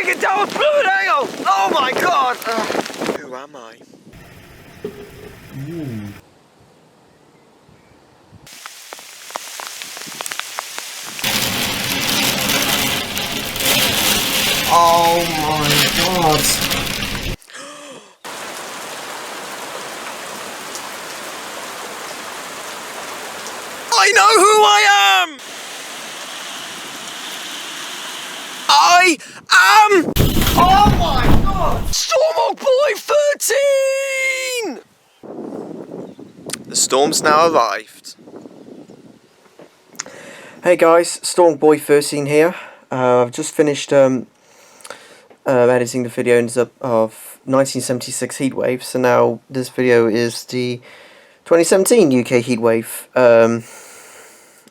get down with fluid angle! Oh my god! Who am I? Oh my god! I know who I am! I am... Oh my god! Stormhawk Boy 13! The storm's now arrived. Hey guys, Stormhawk Boy 13 here. I've just finished editing the video of 1976 Heatwave, so now this video is the 2017 UK Heatwave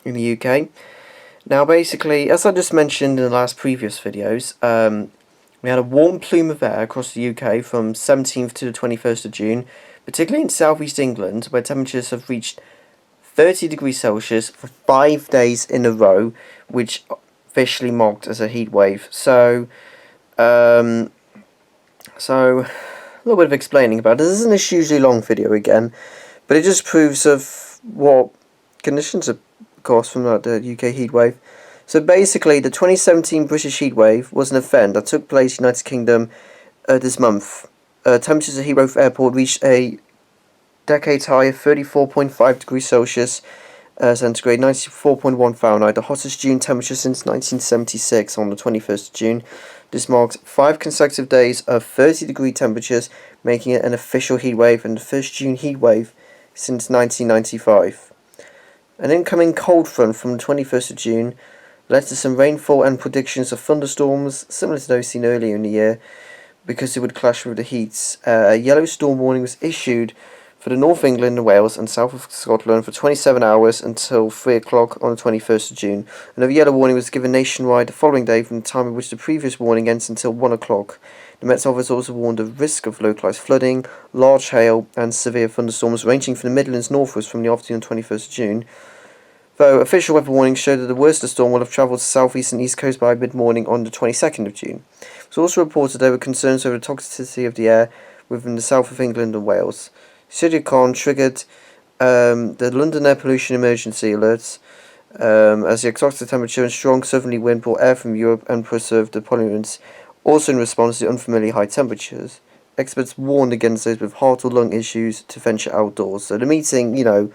in the UK. Now basically, as I just mentioned in the last previous videos, we had a warm plume of air across the UK from 17th to the 21st of June, particularly in southeast England, where temperatures have reached 30 degrees Celsius for 5 days in a row, which officially marked as a heatwave. So a little bit of explaining about it. This isn't a hugely long video again, but it just proves of what conditions are caused from that UK heatwave. So basically, the 2017 British heatwave was an event that took place in the United Kingdom this month. Temperatures at Heathrow Airport reached a decades high of 34.5 degrees Celsius centigrade, 94.1 Fahrenheit, the hottest June temperature since 1976 on the 21st of June. This marks 5 consecutive days of 30-degree temperatures, making it an official heatwave and the first June heatwave since 1995. An incoming cold front from the 21st of June led to some rainfall and predictions of thunderstorms, similar to those seen earlier in the year, because it would clash with the heats. A yellow storm warning was issued for the North England and Wales and south of Scotland for 27 hours until 3 o'clock on the 21st of June. Another yellow warning was given nationwide the following day from the time at which the previous warning ends until 1 o'clock. The Met Office also warned of risk of localised flooding, large hail and severe thunderstorms ranging from the Midlands northwards from the afternoon on 21st of June. Though official weather warnings show that the worst of the storm will have travelled to the southeast and east coast by mid-morning on the 22nd of June. It was also reported there were concerns over the toxicity of the air within the south of England and Wales. Cyclone triggered the London Air Pollution Emergency Alerts as the exotic temperature and strong southerly wind brought air from Europe and preserved the pollutants, also in response to unfamiliar high temperatures. Experts warned against those with heart or lung issues to venture outdoors. So the meeting, the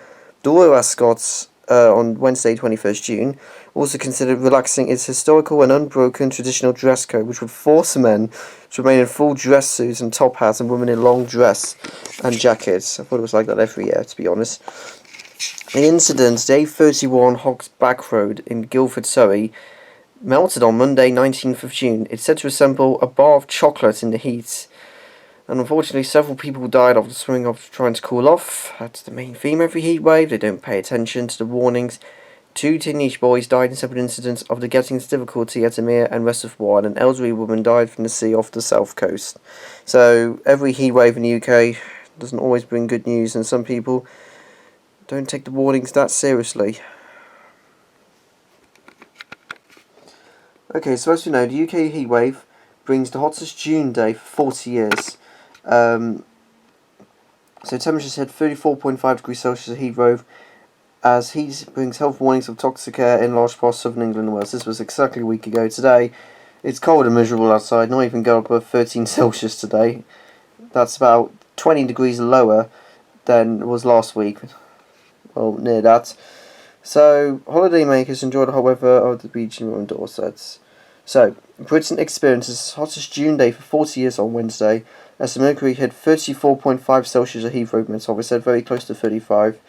Royal Ascots on Wednesday 21st June also considered relaxing its historical and unbroken traditional dress code, which would force men to remain in full dress suits and top hats and women in long dress and jackets. I thought it was like that every year, to be honest. The incident, day 31 Hogs Back Road in Guildford, Surrey, melted on Monday 19th of June. It's said to resemble a bar of chocolate in the heat. And unfortunately, several people died after swimming off trying to cool off. That's the main theme of every heatwave. They don't pay attention to the warnings. 2 teenage boys died in separate incidents of the getting into difficulty at Amir and Reservoir, and an elderly woman died from the sea off the south coast. So every heatwave in the UK doesn't always bring good news, and some people don't take the warnings that seriously. Okay, so as we know, the UK heatwave brings the hottest June day for 40 years. So temperatures hit 34.5 degrees Celsius at Heatwave, as heat brings health warnings of toxic air in large parts of southern England and Wales. This was exactly a week ago. Today, it's cold and miserable outside, not even go above 13 Celsius today. That's about 20 degrees lower than it was last week. Well, near that. So, holidaymakers enjoy the hot weather of the beach in Dorset. So, Britain experiences its hottest June day for 40 years on Wednesday, as the mercury hit 34.5 Celsius at Heathrow, Met Office said, very close to 35.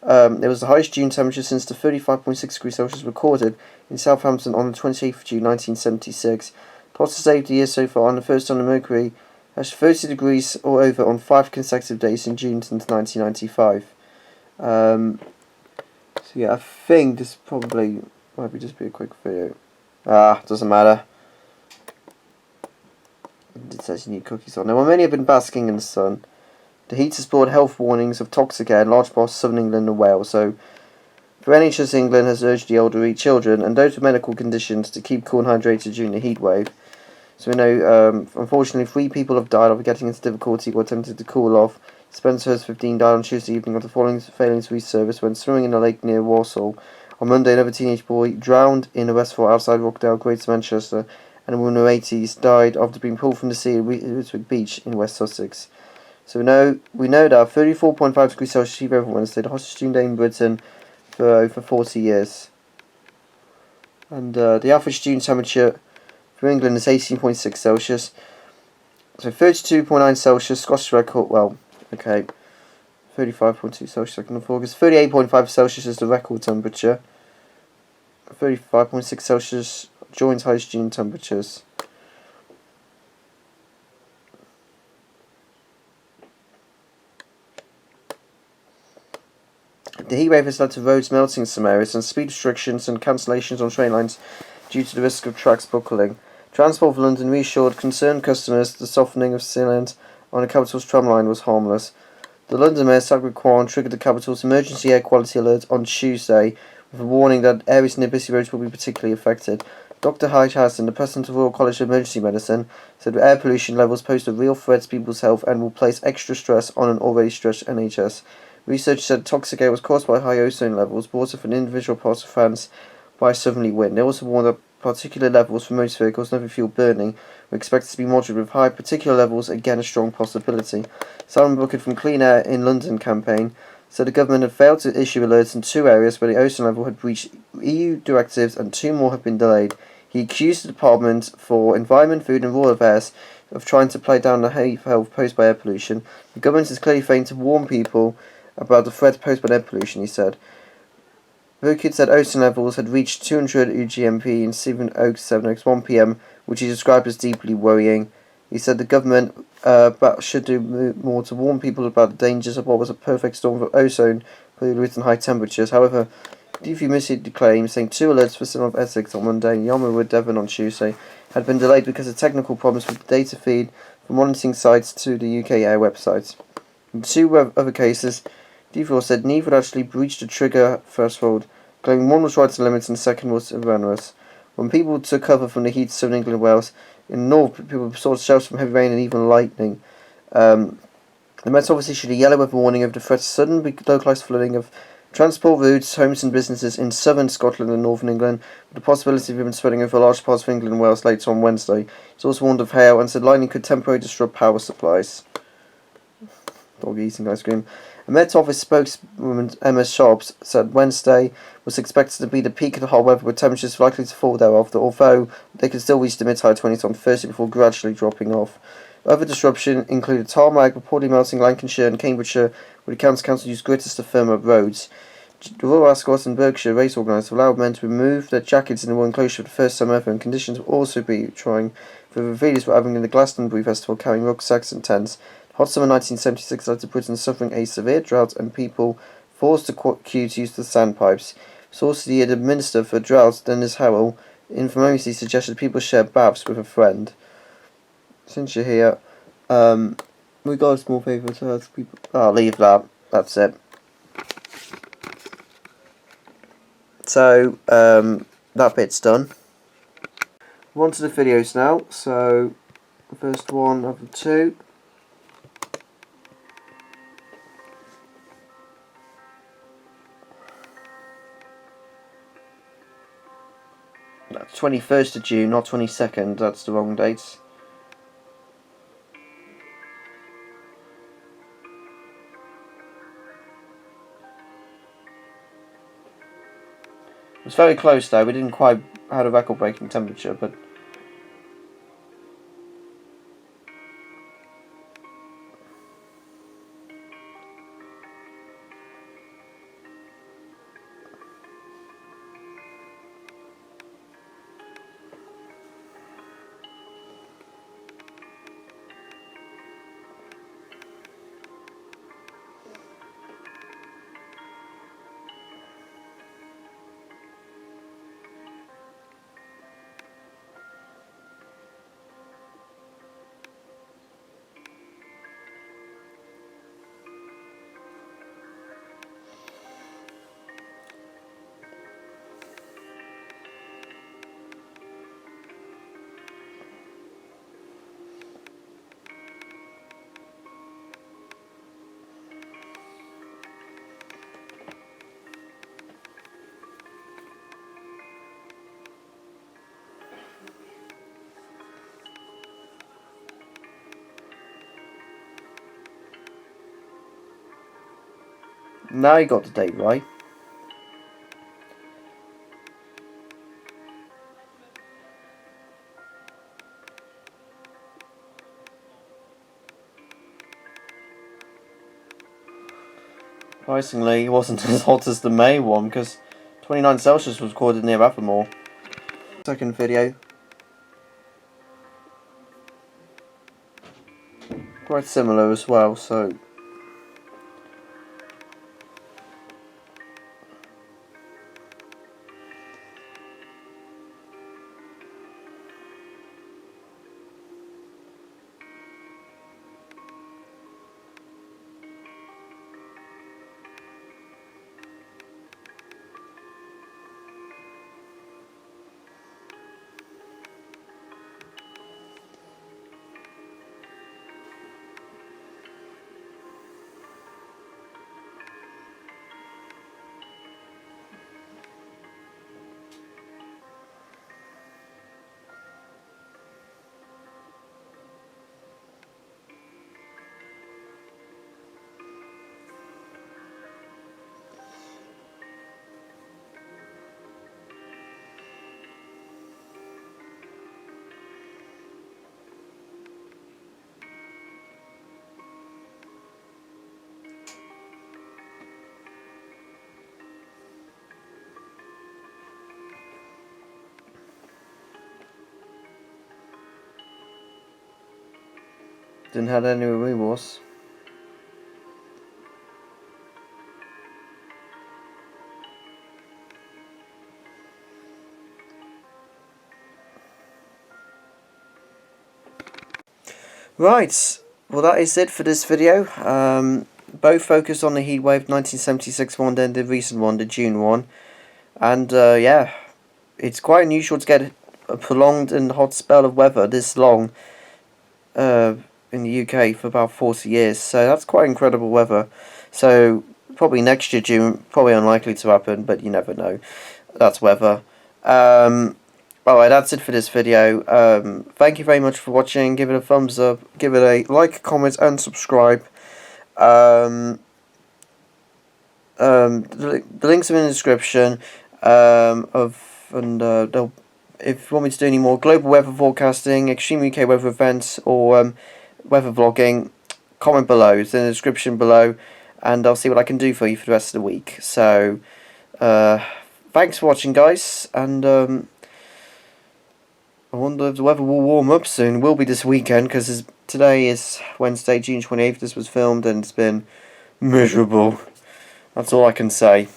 It was the highest June temperature since the 35.6 degrees Celsius recorded in Southampton on the 28th of June 1976. The hottest day of the year so far, and the first time the mercury has 30 degrees or over on 5 consecutive days in June since 1995. So yeah, I think this probably might just be a quick video. Doesn't matter. It says you need cookies on. Now, while many have been basking in the sun, the heat has brought health warnings of toxic air in large parts of southern England and Wales. So, for NHS England has urged the elderly, children, and those with medical conditions to keep cool and hydrated during the heat wave. So we know, unfortunately, 3 people have died after getting into difficulty while attempting to cool off. Spencer's 15 died on Tuesday evening after failing to reach service when swimming in a lake near Walsall. On Monday, another teenage boy drowned in a reservoir outside Rockdale, Greater Manchester, and a woman in her 80s died after being pulled from the sea at Ritwick Beach in West Sussex. So we know that 34.5 degrees Celsius heat over Wednesday, the hottest June day in Britain for over 40 years. And the average June temperature for England is 18.6 Celsius. So 32.9 Celsius, Scottish record, well, okay, 35.2 Celsius, 2nd of August. 38.5 Celsius is the record temperature. 35.6 Celsius, joint highest June temperatures. The heatwave has led to roads melting in some areas and speed restrictions and cancellations on train lines due to the risk of tracks buckling. Transport for London reassured concerned customers the softening of sealant on the capital's tramline was harmless. The London Mayor Sagrid Kwan triggered the capital's emergency air quality alert on Tuesday with a warning that areas near busy roads will be particularly affected. Dr. Hyde Hassan, the president of Royal College of Emergency Medicine, said that air pollution levels pose a real threat to people's health and will place extra stress on an already stretched NHS. Research said toxic air was caused by high ozone levels brought up in individual parts of France by a southerly wind. They also warned that particular levels for most vehicles and other fuel burning were expected to be moderate, with high particular levels again a strong possibility. Simon Booker from Clean Air in London campaign said the government had failed to issue alerts in 2 areas where the ozone level had breached EU directives and 2 more have been delayed. He accused the Department for Environment, Food and Rural Affairs of trying to play down the health posed by air pollution. The government is clearly failing to warn people about the threat posed by air pollution, he said. Burkitt said ozone levels had reached 200 UGMP in Sevenoaks 1 p.m, which he described as deeply worrying. He said the government should do more to warn people about the dangers of what was a perfect storm of ozone polluted and high temperatures. However, DV misissued the claim, saying 2 alerts for some of Essex on Monday and Yarmouth, Devon on Tuesday had been delayed because of technical problems with the data feed from monitoring sites to the UK Air website. In 2 other cases, DV said neither had actually breached the trigger threshold, claiming one was right to limits and the second was erroneous. When people took cover from the heat of southern England and Wales, in the north people saw showers from heavy rain and even lightning. The Met Office issued a yellow weather warning of the threat of sudden localised flooding of transport routes, homes and businesses in southern Scotland and northern England, with the possibility of even spreading over large parts of England and Wales later on Wednesday. It's also warned of hail and said lightning could temporarily disrupt power supplies. Dog eating ice cream. A Met Office spokeswoman Emma Sharps said Wednesday was expected to be the peak of the hot weather, with temperatures likely to fall thereafter, although they could still reach the mid-high 20s on Thursday before gradually dropping off. Other disruption included tarmac reportedly melting in Lancashire and Cambridgeshire, where the council used gritters to firm up roads. The Royal Ascot and Berkshire race organisers allowed men to remove their jackets in the royal enclosure for the first time ever, and conditions will also be trying for the revealers were having in the Glastonbury Festival, carrying rucksacks and tents. Hot summer 1976 led to Britain suffering a severe drought and people forced to queue to use the sandpipes. Sources the head Minister for Drought, Dennis Howell, infamously suggested people share baths with a friend. Since you're here, we got a small favour to ask people. I'll leave that. That's it. So, that bit's done. We're on to the videos now. So, the first one of the 2. That's 21st of June, not 22nd. That's the wrong dates. It was very close though. We didn't quite have a record-breaking temperature, but Now you got the date right. Surprisingly, it wasn't as hot as the May one, because 29 Celsius was recorded near Avamore. Second video. Quite similar as well, so... Didn't have any remorse. Right, well that is it for this video. Both focused on the Heatwave 1976 one, then the recent one, the June one. And yeah, it's quite unusual to get a prolonged and hot spell of weather this long in the UK for about 40 years. So that's quite incredible weather. So probably next year June, probably unlikely to happen, but you never know. That's weather. Alright, that's it for this video. Thank you very much for watching. Give it a thumbs up, give it a like, comment, and subscribe. The links are in the description. If you want me to do any more global weather forecasting, extreme UK weather events, or weather vlogging, comment below. It's in the description below, and I'll see what I can do for you for the rest of the week. So, thanks for watching, guys, and I wonder if the weather will warm up soon. It will be this weekend, because today is Wednesday, June 28th. This was filmed, and it's been miserable. That's all I can say.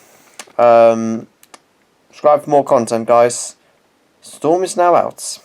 Subscribe for more content, guys. Storm is now out.